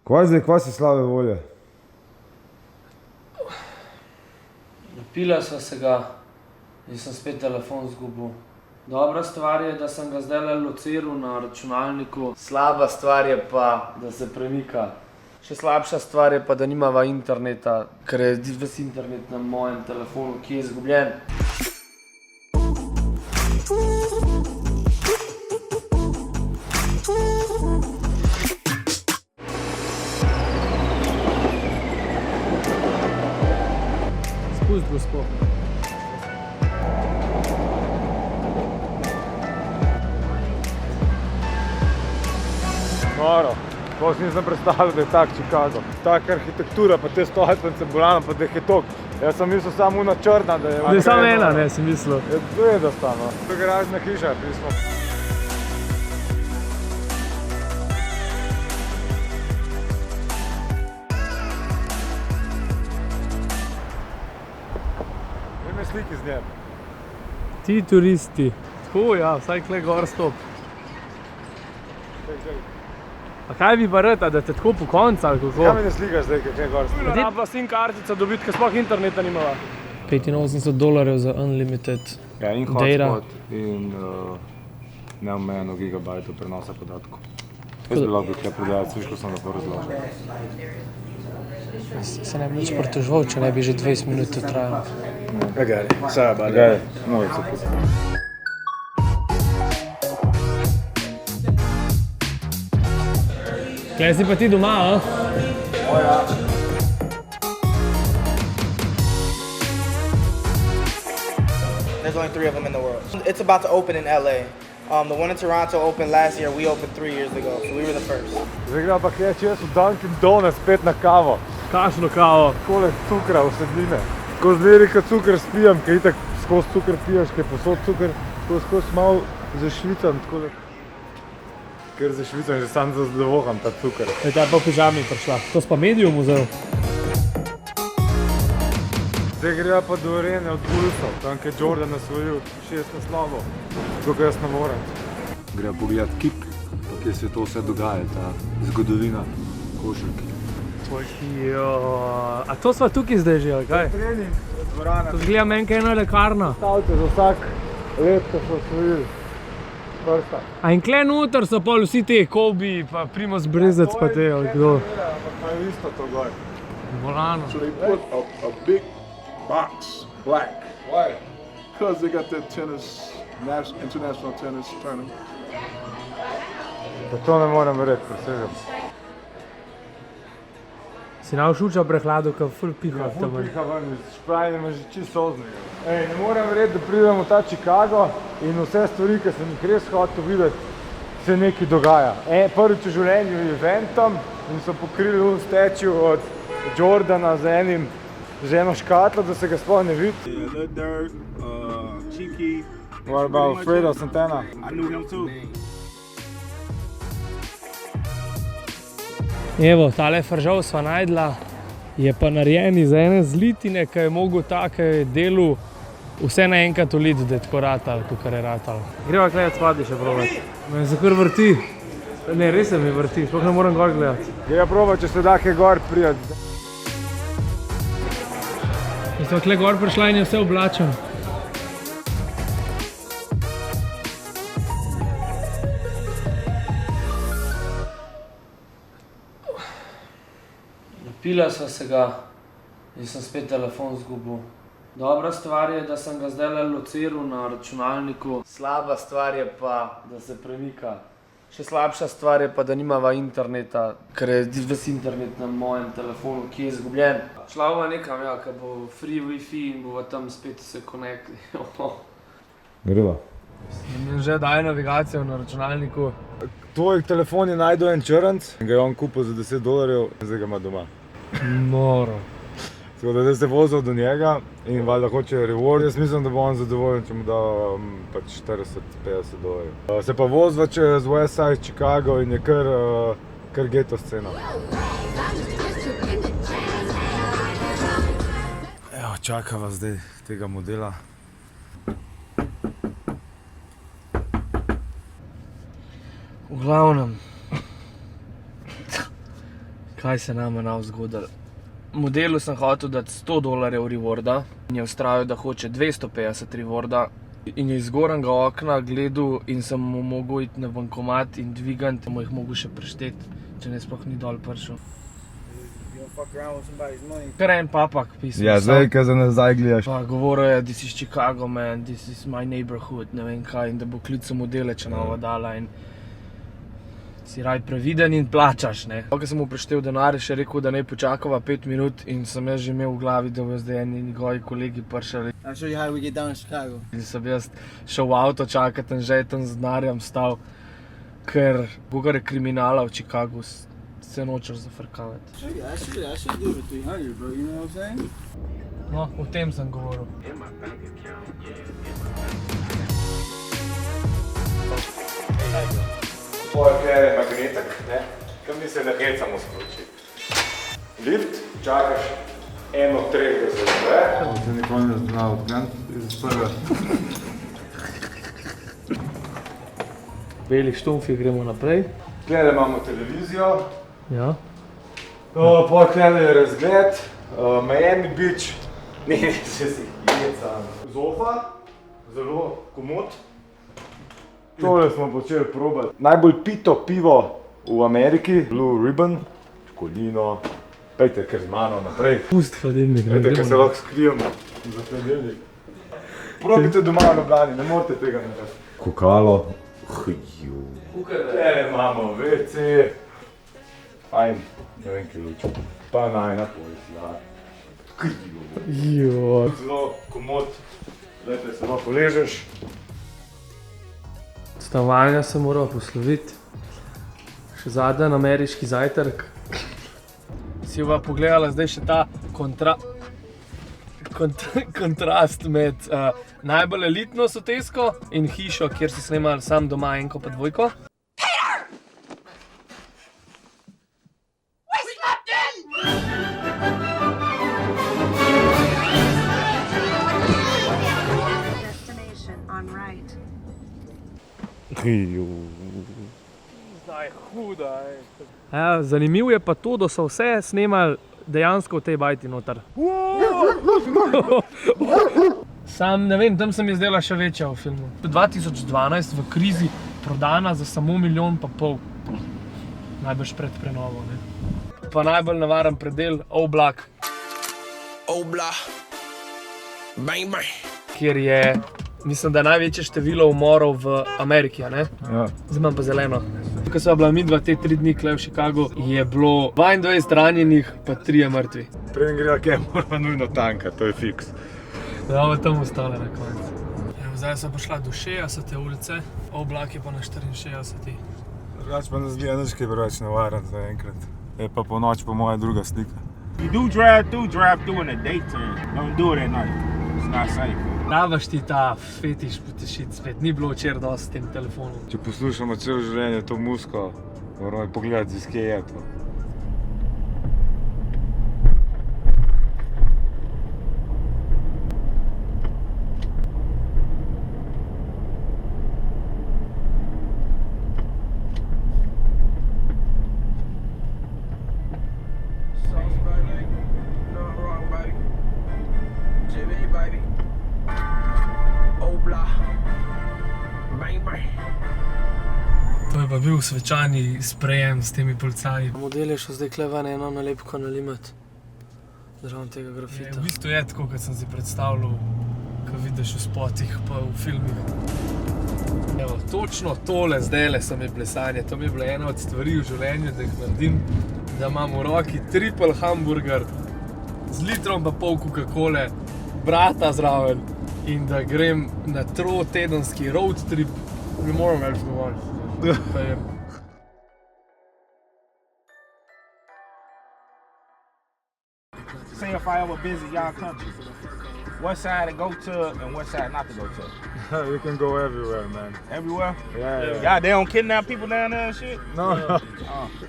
Kva zdaj, kva si slabe volje? Napila sva se ga in sem spet telefon zgubil. Dobra stvar je, da sem ga zdaj lociral na računalniku. Slaba stvar je pa, da se premika. Še slabša stvar je pa, da nimava interneta, ker je ves internet na mojem telefonu, ki je izgubljen. Spust, gospod. Noro. To si nisem predstavljal, da je tak Chicago. Taka arhitektura, pa te stolpnice, bolano, pa da je tok. Jaz sem mislil samo una črna, da je... Da je samo ena, ne, si mislil. To je dostano. To je garažna hiša, pismo. Ime sliki z njem. Ti turisti. Tako, ja, vsaj kle gor stop. A kaj bi pa rad, da te tako po koncu ali kako? Kaj mi ne slikaš zdaj, kaj gor stop? Da pa SIM kartica dobiti, ker sploh interneta nimava. $85 za unlimited Ja, in data. hotspot in neomejeno gigabajtov prenosa podatkov. Jaz bi lahko tukaj predajati, viš, ko sem lepo razložil. Se ne bi nič pritoževal, če ne bi že 20 minut to trajalo. Agari, sorry about that. Moj se pusti. Klej si pa ti doma, a? There's only 3 of them in the world. It's about to open in LA. The one in Toronto opened last year. We opened 3 years ago, so we were the first. Zdaj gre pa kaj, če jaz v Dunkin Donuts spet na kavo. Kakšno kavo? Takole cukra, vsebine. Ko zmeri, kad cukr spijem, kaj itak skozi cukr piješ, kaj posod cukr, skozi malo zašvicam, takole. Ker zašvicam, že sam zadovoljam ta cukr. Ta je pa v pižami prišla. To si pa Medium vzel. Zdaj gre pa do arene od Bullsov, tam je Jordan nasvojil 6 naslovov. Tukaj jaz ne morem. Gre pogledat kip, pa kje se to vse dogaja, ta zgodovina košarke. A to sva tukaj zdaj že, ali kaj? Trening, dvorana. To zgleda meni kaj ena lekarna. Stavite za vsak let, ko so osvojili. Prsta. A in kle noter so pol vsi te Kobe, pa Primoz Brezec, pa te, ali kdo? Ampak pa je isto to gor. Bolano. So they put a big box, black. Why? Because they got that international tennis tournament. Pa to ne morem verjeti, presegam. Si nav šuča prehladu, ka ful piha tam. Piha ven, šprajne me že čisto soznega. Ej, ne morem verjeti, da pridem v ta Chicago in vse stvari, ki sem jih res hotel videti, se nekaj dogaja. Prvič v življenju eventom in so pokrili statue od Jordana z eno škatlo, da se ga sploh ne vidi. Yeah, Lil Durk, Cheeky. What about Fredo Santana? I knew him too. Evo, tale fržol sva najdla, je pa narejen iz ene zlitine, ki je mogel take delu vse naenkrat uliti, da je tako ratal, kakor je ratal. Greva gledat spadi še provat. Me se kar vrti. Ne, res se mi vrti, sploh ne moram gor gledat. Greva probat, če se da kaj gor prijeti. In sva kle gor prišla in je vse oblačen. Napila sva se ga in sem spet telefon zgubil. Dobra stvar je, da sem ga zdaj lociral na računalniku. Slaba stvar je pa, da se premika. Še slabša stvar je pa, da nimava interneta, ker je ves internet na mojem telefonu, ki je izgubljen. Šla bova nekam, ja, ko bo free wifi in bova tam spet se connectli. Greva. In že daje navigacijo na računalniku. Tvoj telefon je najdel en črnc, ga je on kupil za $10 in zdaj ga ima doma. Noro. Tako da zdaj se vozil do njega in valjda hoče reward. Jaz mislim, da bo on zadovoljen, če mu da pač $40–50. Se pa vozva čez West Side Chicago in je kar geto scena. Evo, čakava zdaj tega modela. V glavnem, Kaj se nama nav zgodilo? Modelu sem hotel dati $100 rewarda in je ustrajal, da hoče 250 rewarda. In je iz zgornjega okna gledal in sem mu mogel iti na bankomat in dvigant, mu jih mogel še prešteti, če ne sploh ni dol prišel. Kar en papak pisal. Ja, zdaj, kaj za nazaj gledaš. Pa govoril je, this is Chicago, man, this is my neighborhood, ne vem kaj, in da bo klical modele, če nova dala in si raj previden in plačaš, ne. Ko sem mu preštel denar, je še rekel, da naj počakava 5 minut in sem jaz že imel v glavi, da bo zdaj eni njegovi kolegi prišli. I'll show you how we get down in Chicago. In sem jaz šel v avto čakat in že tam z denarjem stal, ker kogar je kriminala v Chicagu se nočeš zafrkavati. I should do the 300, bro, you know what I'm saying? No, o tem sem govoril. Poleg je magnetek, ne? Kam mi se ne hecamo skoči. Lift, čakaš eno od 3, da se odpre. Se nikoli ne zna odkleniti iz prve. Beli štumfi, gremo naprej. Tukaj imamo televizijo. Ja. Poleg tukaj je razgled, Miami Beach. Ne, se si hecam. Zofa, zelo komod. Tole smo počeli probati. Najbolj pito pivo v Ameriki, Blue Ribbon, Kolino. Pejte kar z mano naprej. Pust hladilnik. Pejte, ker se lahko skrijemo za hladilnik. Probite doma v Ljubljani, ne morete tega narediti. Kokalo. Tukaj imamo WC. Fajn, ne vem, kaj luč. Pa najna poezija. Zelo komod. Glejte, se malo poležeš. Stanovanja se moral posloviti. Še zadnji ameriški zajtrk. Si bova pogledala zdaj še ta kontrast med najbolj elitno sotesko in hišo, kjer si snemali sam doma 1 pa 2. Ja, zanimivo je pa to, da so vse snemali dejansko v tej bajti noter. Sam ne vem, tam se mi je zdela še večja v filmu. 2012 v krizi prodana za samo 1,5 milijona. Najbrž pred prenovo, ne. Pa najbolj nevaren predel, Oblak. Bang, bang. Kjer je, mislim, da največje število umorov v Ameriki, ne? Ja. Zdaj imam pa zeleno. Ko sva bila midva te 3 dni tukaj v Chicagu, je bilo 22 ranjenih, pa 3 mrtvi. Preden greva kaj, moramo nujno tankati, to je fiks. Da bomo tam ostale na koncu. Zdaj sva prišla do 60. ulice, Oblak je pa na 64. Drugač pa nas gleda nič kaj preveč nevaren za enkrat. Je pa po noč po moja druga slika. You do drive through in the daytime. Don't do it at night. It's not safe. Rabaš ti ta fetiš potešiti spet, ni bilo včeraj dosti s tem telefonom. Če poslušamo celo življenje to muziko, moramo pogledati, iz kje je to. To je pa bil svečani sprejem s temi policaji. Model je šel zdaj kle ven eno nalepko nalimati. Zraven tega grafita. V bistvu je tako, kot sem si predstavljal, ko vidiš v spotih pa v filmih. Evo, točno tole zdajle so mi plesanje. To mi je bila ena od stvari v življenju, da jih naredim, da imam v roki triple hamburger z litrom pa pol Coca-Cole, brata zraven in da grem na trotedenski road trip. Ne moram več govoriti. Say if I ever visit y'all country, what side to go to and what side not to go to? You can go everywhere, man. Everywhere? Yeah. Y'all, they don't kidnap people down there and shit? No. Oh.